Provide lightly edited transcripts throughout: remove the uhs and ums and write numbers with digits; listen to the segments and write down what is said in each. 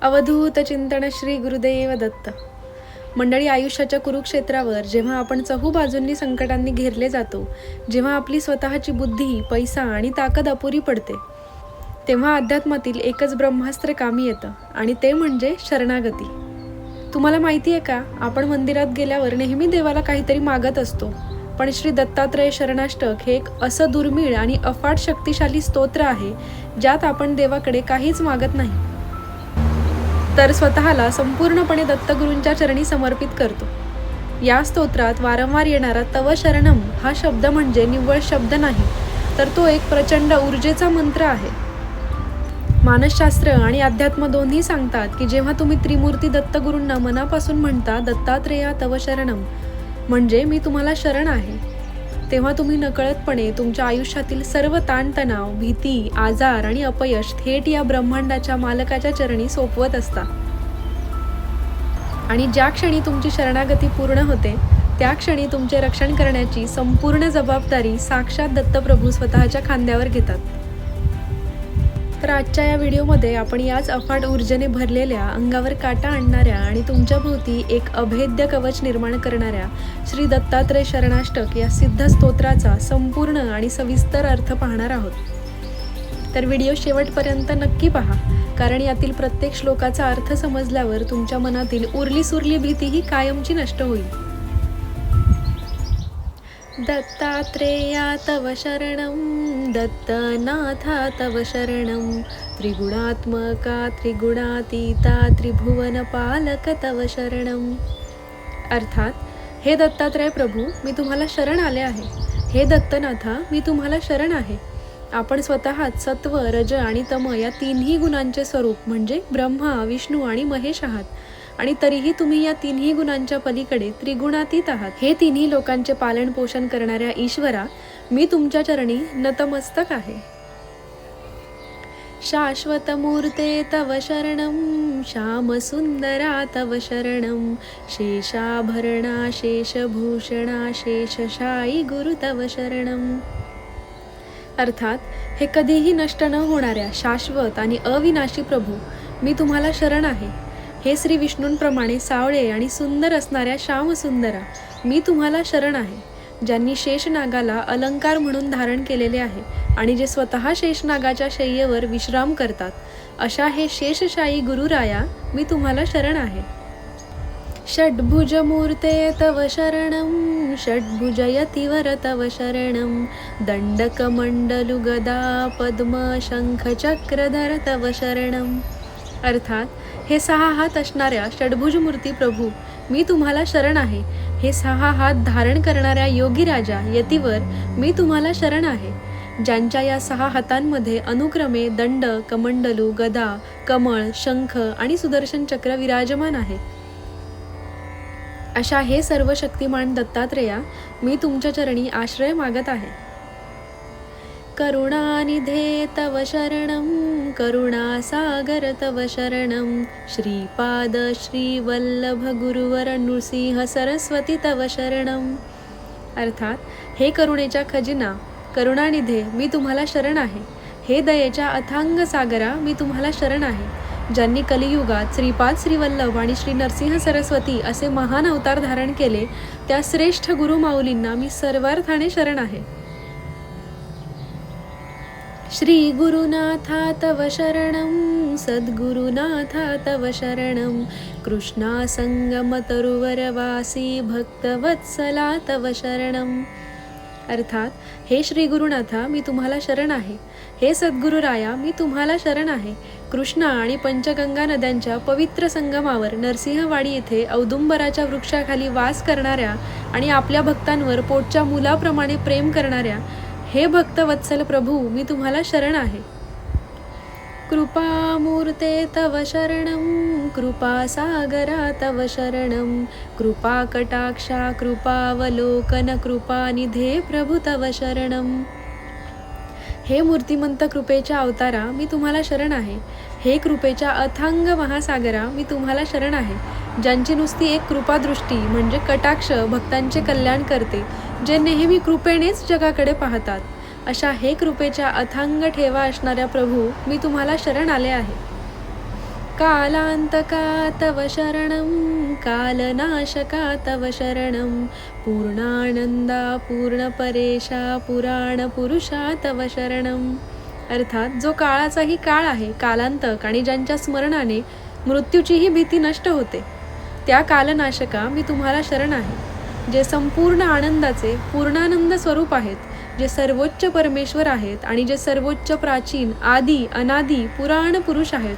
अवधूत चिंतन श्री गुरुदेव दत्त. मंडळी, आयुष्याच्या कुरुक्षेत्रावर जेव्हा आपण चहूबाजूंनी संकटांनी घेरले जातो, जेव्हा आपली स्वतःची बुद्धी, पैसा आणि ताकद अपुरी पडते, तेव्हा अध्यात्मातील एकच ब्रह्मास्त्र कामी येतं आणि ते म्हणजे शरणागती. तुम्हाला माहिती आहे का, आपण मंदिरात गेल्यावर नेहमी देवाला काहीतरी मागत असतो, पण श्री दत्तात्रय शरणाष्टक हे एक असं दुर्मिळ आणि अफाट शक्तिशाली स्तोत्र आहे ज्यात आपण देवाकडे काहीच मागत नाही, तर स्वतःला संपूर्णपणे दत्तगुरूंच्या चरणी समर्पित करतो. या स्तोत्रात वारंवार येणारा तव शरणम हा शब्द म्हणजे निव्वळ शब्द नाही, तर तो एक प्रचंड ऊर्जेचा मंत्र आहे. मानसशास्त्र आणि अध्यात्म दोन्ही सांगतात की जेव्हा तुम्ही त्रिमूर्ती दत्तगुरूंना मनापासून म्हणता, दत्तात्रेया तव शरणम, म्हणजे मी तुम्हाला शरण आहे, तेव्हा तुम्ही नकळतपणे तुमच्या आयुष्यातील सर्व ताणतणाव, भीती, आजार आणि अपयश थेट या ब्रह्मांडाच्या मालकाच्या चरणी सोपवत असता. आणि ज्या क्षणी तुमची शरणागती पूर्ण होते, त्या क्षणी तुमचे रक्षण करण्याची संपूर्ण जबाबदारी साक्षात दत्तप्रभू स्वतःच्या खांद्यावर घेतात. तर आजच्या या व्हिडिओमध्ये आपण याच अफाट ऊर्जेने भरलेल्या, अंगावर काटा आणणाऱ्या आणि तुमच्या भोवती एक अभेद्य कवच निर्माण करणाऱ्या श्री दत्तात्रय शरणाष्टक या सिद्ध स्तोत्राचा संपूर्ण आणि सविस्तर अर्थ पाहणार आहोत. तर व्हिडिओ शेवटपर्यंत नक्की पहा, कारण यातील प्रत्येक श्लोकाचा अर्थ समजल्यावर तुमच्या मनातील उरली सुरली भीतीही कायमची नष्ट होईल. दत्तात्रेया तव शरणं, दत्तनाथा तव शरणं, त्रिगुणात्मका त्रिगुणातीता त्रिभुवनपालक तव शरणं. अर्थात, हे दत्तात्रय प्रभू, मी तुम्हाला शरण आले आहे. हे दत्तनाथा, मी तुम्हाला शरण आहे. आपण स्वतःच सत्व, रज आणि तम या तिन्ही गुणांचे स्वरूप म्हणजे ब्रह्मा, विष्णू आणि महेश आहात, आणि तरीही तुम्ही या तिन्ही गुणांच्या पलीकडे त्रिगुणातीत आहात. हे तिन्ही लोकांचे पालन पोषण करणाऱ्या ईश्वरा, मी तुमच्या चरणी नतमस्तक आहे. शाश्वत मूर्ते तव शरणं, श्याम सुंदरा तव शरणं, शेषाभरणा शेषभूषणा शेषशायी गुरु तव शरणं. अर्थात, हे कधीही नष्ट न होणाऱ्या शाश्वत आणि अविनाशी प्रभू, मी तुम्हाला शरण आहे. हे श्री विष्णूंप्रमाणे सावळे आणि सुंदर असणाऱ्या श्यामसुंदरा, मी तुम्हाला शरण आहे. ज्यांनी शेषनागाला अलंकार म्हणून धारण केलेले आहे आणि जे स्वतः शेषनागाच्या शय्येवर विश्राम करतात, अशा हे शेषशायी गुरुराया, मी तुम्हाला शरण आहे. षड्भुज मूर्ते तव शरणं, षड्भुजयतिवर तव शरणं, दंडकमंडलु गदा पद्म शंख चक्रधर तव शरणं. अर्थात, हे 6 हात असणाऱ्या षड्भुज मूर्ती प्रभू, मी तुम्हाला शरण आहे. हे 6 हात धारण करणाऱ्या योगी राजा यतीवर, मी तुम्हाला शरण आहे. ज्यांच्या या 6 हातांमध्ये अनुक्रमे दंड, कमंडलू, गदा, कमळ, शंख आणि सुदर्शन चक्र विराजमान आहे, अशा हे सर्व शक्तिमान दत्तात्रेया, मी तुमच्या चरणी आश्रय मागत आहे. करुणानिधे तव शरणं, करुणासागर तव शरणं, श्रीपाद श्रीवल्लभ गुरुवर नृसिंह सरस्वती तव शरणं. अर्थात, हे करुणेच्या खजिना, करुणानिधे, मी तुम्हाला शरण आहे. हे दयेच्या अथांग सागरा, मी तुम्हाला शरण आहे. ज्यांनी कलियुगात श्रीपाद श्रीवल्लभ आणि श्री नरसिंह सरस्वती असे महान अवतार धारण केले, त्या श्रेष्ठ गुरुमाऊलींना मी सर्वार्थाने शरण आहे. श्री गुरुनाथा तव शरणं, सद्गुरुनाथा तव शरणं, कृष्णा संगम तरुवरवासी भक्तवत्सला तव शरणं. अर्थात, हे श्री गुरुनाथा, मी तुम्हाला शरण आहे. हे सद्गुरुराया, मी तुम्हाला शरण आहे. कृष्णा आणि पंचगंगा नद्यांच्या पवित्र संगमावर नरसिंहवाडी येथे औदुंबराच्या वृक्षाखाली वास करणाऱ्या आणि आपल्या भक्तांवर पोटच्या मुलाप्रमाणे प्रेम करणाऱ्या हे भक्तवत्सल प्रभू, मी तुम्हाला शरण आहे. कृपामूर्ते तव शरणं, कृपासागरा तव शरणं, कृपाकटाक्षा कृपावलोकन कृपानिधे प्रभू तव शरणं. हे मूर्तिमंत कृपेच्या अवतारा, मी तुम्हाला शरण आहे. हे कृपेच्या अथांग महासागरा, मी तुम्हाला शरण आहे. ज्यांची नुसती एक कृपादृष्टी म्हणजे कटाक्ष भक्तांचे कल्याण करते, जे नेहमी कृपेनेच जगाकडे पाहतात, अशा हे कृपेच्या अथांग ठेवा असणाऱ्या प्रभू, मी तुम्हाला शरण आले आहे. कालांतका तव शरणं कालनाशका तव शरणं पूर्णानंदा पूर्णपरेशा पुराणपुरुषा तव शरणं. अर्थात जो काळाचाही काळ आहे, कालांतक, आणि ज्यांच्या स्मरणाने मृत्यूचीही भीती नष्ट होते, त्या कालनाशका मी तुम्हाला शरण आहे. जे संपूर्ण आनंदाचे पूर्णानंद स्वरूप आहेत, जे सर्वोच्च परमेश्वर आहेत आणि जे सर्वोच्च प्राचीन आदी अनादी पुराण पुरुष आहेत,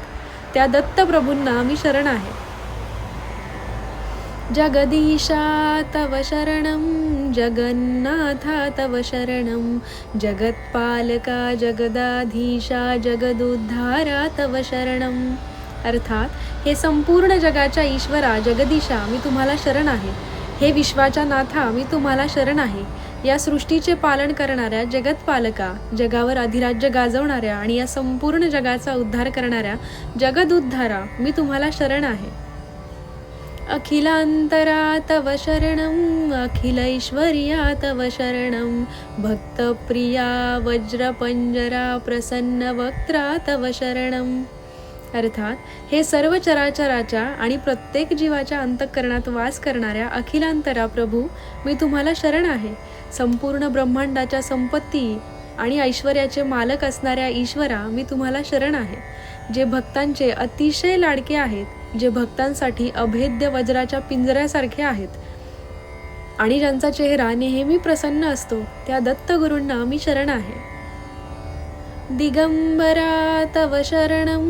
त्या दत्त प्रभूंना मी शरण आहे. जगदीशा तव शरणं जगन्नाथा तव शरणं जगत्पालका जगदाधीशा जगदुद्धारा तव शरणं. अर्थात हे संपूर्ण जगाच्या ईश्वरा जगदीशा मी तुम्हाला शरण आहे. हे विश्वाच्या नाथा मी तुम्हाला शरण आहे. या सृष्टीचे पालन करणाऱ्या जगत्पालका, जगावर अधिराज्य गाजवणाऱ्या आणि या संपूर्ण जगाचा उद्धार करणाऱ्या जगदुद्धारा मी तुम्हाला शरण आहे. अखिलांतरा तव शरणं अखिलैश्वर्या तव शरणं भक्तप्रिया वज्रपंजरा प्रसन्नवक्त्रा तव शरणं. अर्थात हे सर्व चराचराच्या आणि प्रत्येक जीवाच्या अंतःकरणात वास करणाऱ्या अखिलांतरा प्रभू मी तुम्हाला शरण आहे. संपूर्ण ब्रह्मांडाच्या संपत्ती आणि ऐश्वर्याचे मालक असणाऱ्या ईश्वरा मी तुम्हाला शरण आहे. जे भक्तांचे अतिशय लाडके आहेत, जे भक्तांसाठी अभेद्य वज्राच्या पिंजऱ्यासारखे आहेत आणि ज्यांचा चेहरा नेहमी प्रसन्न असतो, त्या दत्तगुरूंना मी शरण आहे. दिगंबरा तव शरणं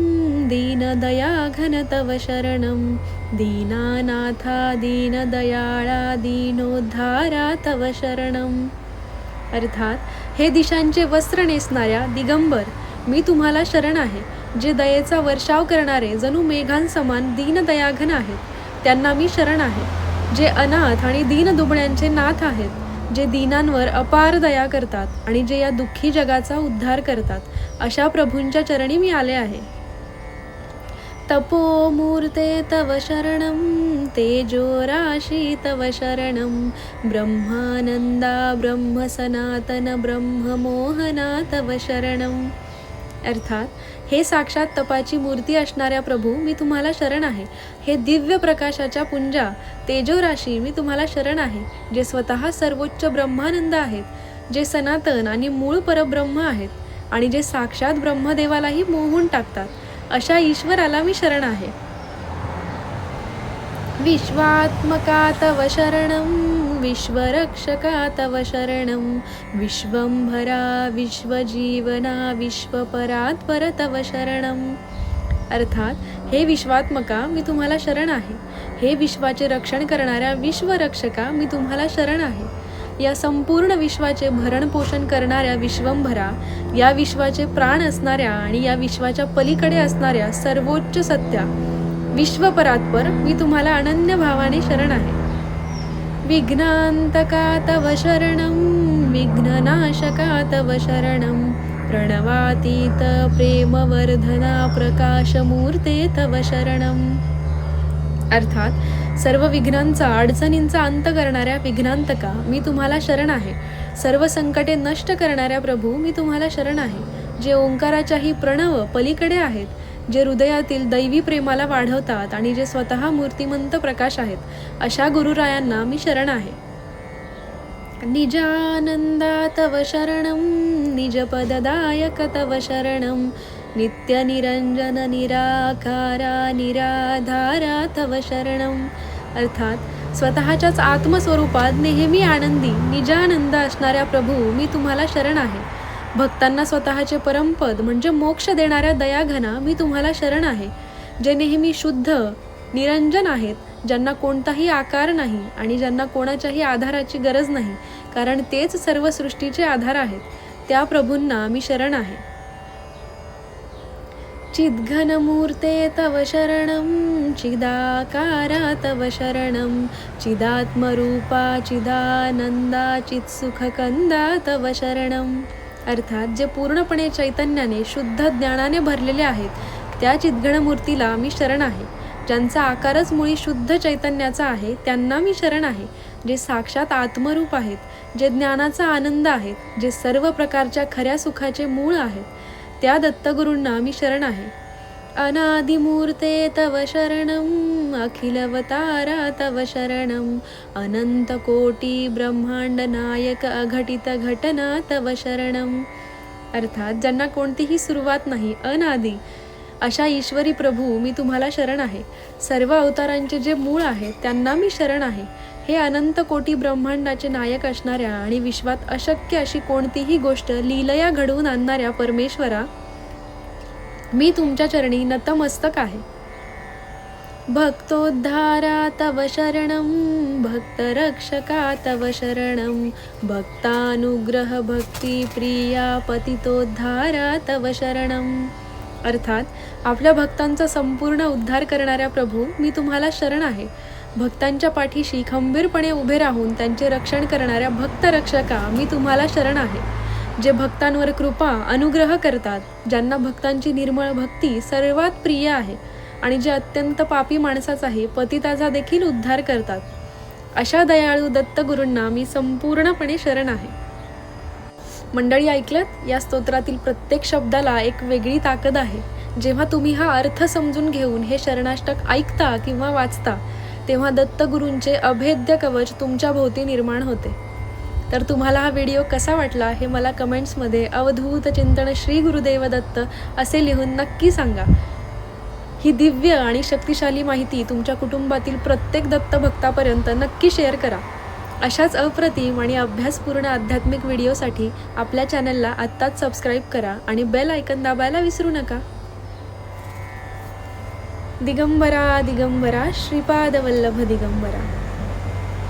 दीनदयाघन तव शरणं दीनानाथा दीनदयाळा दीनोद्धारा तव शरणं. अर्थात हे दिशांचे वस्त्र नेसणाऱ्या दिगंबर मी तुम्हाला शरण आहे. जे दयेचा वर्षाव करणारे जणू मेघांसमान दीनदयाघन आहेत, त्यांना मी शरण आहे. जे अनाथ आणि दीनदुबळ्यांचे नाथ आहेत, जे दीनांवर अपार दया करतात आणि जे या दुःखी जगाचा उद्धार करतात, अशा प्रभूंच्या चरणी मी आले आहे. तपोमूर्ते तव शरणं तेजोराशी तव शरणं ब्रह्मानंदा ब्रह्मसनातन ब्रह्ममोहना तव शरणं. अर्थात हे साक्षात तपाची मूर्ती असणाऱ्या प्रभू मी तुम्हाला शरण आहे. हे दिव्य प्रकाशाच्या पुंजा तेजोराशी मी तुम्हाला शरण आहे. जे स्वतः सर्वोच्च ब्रह्मानंद आहेत, जे सनातन आणि मूळ परब्रह्म आहेत आणि जे साक्षात ब्रह्मदेवालाही मोहून टाकतात, अशा ईश्वराला मी शरण आहे. विश्वात्मका तव शरणं विश्वरक्षका तव शरणं विश्वंभरा विश्वजीवना विश्वपरात्पर तव शरणं. अर्थात हे विश्वात्मका मी तुम्हाला शरण आहे. हे विश्वाचे रक्षण करणाऱ्या विश्वरक्षका मी तुम्हाला शरण आहे. या संपूर्ण विश्वाचे भरणपोषण करणाऱ्या विश्वंभरा, या विश्वाचे प्राण असणाऱ्या आणि या विश्वाच्या पलीकडे असणाऱ्या सर्वोच्च सत्या विश्वपरात्पर मी तुम्हाला अनन्य भावाने शरण आहे. विघ्नांतका तव शरणं विघ्ननाशका तव शरणं प्रणवातीत प्रेमवर्धना प्रकाशमूर्ते तव शरणं. अर्थात सर्व विघ्नांचा अडचणींचा अंत करणाऱ्या विघ्नांतका मी तुम्हाला शरण आहे. सर्व संकटे नष्ट करणाऱ्या प्रभू मी तुम्हाला शरण आहे. जे ओंकाराच्याही प्रणव पलीकडे आहेत, जे हृदयातील दैवी प्रेमाला वाढवतात आणि जे स्वतः मूर्तिमंत प्रकाश आहेत, अशा गुरुरायांना मी शरण आहे. निजानंदा तव शरणं निजपददायक तव शरणं नित्यनिरंजन निराकारा निराधारा तव शरणं. अर्थात स्वतःच्याच आत्मस्वरूपात नेहमी आनंदी निजानंद असणाऱ्या प्रभू मी तुम्हाला शरण आहे. भक्तांना स्वतःचे परमपद म्हणजे मोक्ष देणाऱ्या दयाघना मी तुम्हाला शरण आहे. जे नेहमी शुद्ध निरंजन आहेत, ज्यांना कोणताही आकार नाही आणि ज्यांना कोणाच्याही आधाराची गरज नाही, कारण तेच सर्व सृष्टीचे आधार आहेत, त्या प्रभूंना मी शरण आहे. चिद्घनमूर्ते तव शरणं चिदाकारा तव शरणं चिदात्मरूपा चिदानंदा चित्सुखकंदा तव शरणं. अर्थात जे पूर्णपणे चैतन्याने शुद्ध ज्ञानाने भरलेले आहेत, त्या चिद्घनमूर्तीला मी शरण आहे. ज्यांचा आकारच मुळी शुद्ध चैतन्याचा आहे, त्यांना मी शरण आहे. जे साक्षात आत्मरूप आहेत, जे ज्ञानाचा आनंद आहेत, जे सर्व प्रकारच्या खऱ्या सुखाचे मूळ आहेत, त्या दत्तगुरूंना मी शरण आहे. अनादिमूर्ते तव शरणम् अखिलवतारा तव शरणम् अनंतकोटी ब्रह्मांड नायक अघटित घटना तव शरणम्. अर्थात ज्यांना कोणतीही सुरुवात नाही, अनादी अशा ईश्वरी प्रभू मी तुम्हाला शरण आहे. सर्व अवतारांचे जे मूळ आहे त्यांना मी शरण आहे. हे अनंत कोटी ब्रह्मांडाचे नायक असणाऱ्या आणि विश्वात अशक्य अशी कोणतीही गोष्ट लीलया घडवून आणणाऱ्या परमेश्वरा, मी तुमच्या चरणी नतमस्तक आहे. भक्तोद्धारा तव शरणं भक्तरक्षका तव शरणं भक्तानुग्रह भक्ती प्रिया पतितोद्धारा तव शरणं. अर्थात आपल्या भक्तांचा संपूर्ण उद्धार करणाऱ्या प्रभू मी तुम्हाला शरण आहे. भक्तांच्या पाठीशी खंबीरपणे उभे राहून त्यांचे रक्षण करणाऱ्या भक्तरक्षका मी तुम्हाला शरण आहे. जे भक्तांवर कृपा अनुग्रह करतात, ज्यांना भक्तांची निर्मळ भक्ती सर्वात प्रिय आहे आणि जे अत्यंत पापी माणसाचाही पतिताचा देखील उद्धार करतात, अशा दयाळू दत्तगुरूंना मी संपूर्णपणे शरण आहे. मंडळी, ऐकलत? या स्तोत्रातील प्रत्येक शब्दाला एक वेगळी ताकद आहे. जेव्हा तुम्ही हा अर्थ समजून घेऊन हे शरणाष्टक ऐकता किंवा वाचता, तेव्हा दत्तगुरूंचे अभेद्य कवच तुमच्या भोवती निर्माण होते. तर तुम्हाला हा व्हिडिओ कसा वाटला हे मला कमेंट्समध्ये अवधूत चिंतन श्री गुरुदेव दत्त असे लिहून नक्की सांगा. ही दिव्य आणि शक्तिशाली माहिती तुमच्या कुटुंबातील प्रत्येक दत्तभक्तापर्यंत नक्की शेअर करा. अशाच अप्रतिम आणि अभ्यासपूर्ण आध्यात्मिक व्हिडिओसाठी आपल्या चॅनलला आत्ताच सबस्क्राईब करा आणि बेल आयकन दाबायला विसरू नका. दिगंबरा दिगंबरा श्रीपाद वल्लभ दिगंबरा.